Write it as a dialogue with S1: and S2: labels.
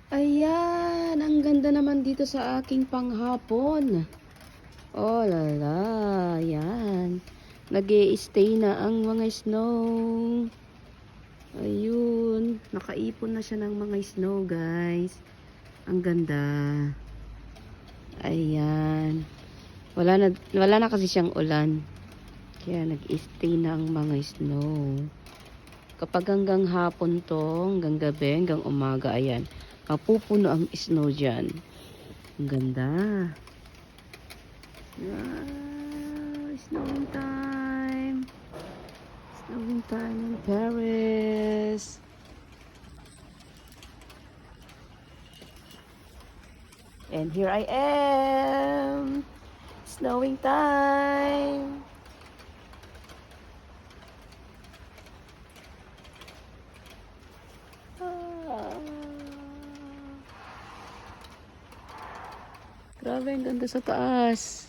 S1: Ayan, ang ganda naman dito sa aking panghapon. Oh lala, ayan. Nag-i-stay na ang mga snow. Ayun, nakaipon na siya ng mga snow, guys. Ang ganda. Ayan. Wala na kasi siyang ulan. Kaya nag-i-stay na ang mga snow. Kapag hanggang hapon to, hanggang gabi, hanggang umaga, ayan, mapupuno ang snow dyan. Ang ganda. Wow, snowing time. Snowing time in Paris. And here I am. Snowing time. Ah. Grabe, ang ganda sa taas.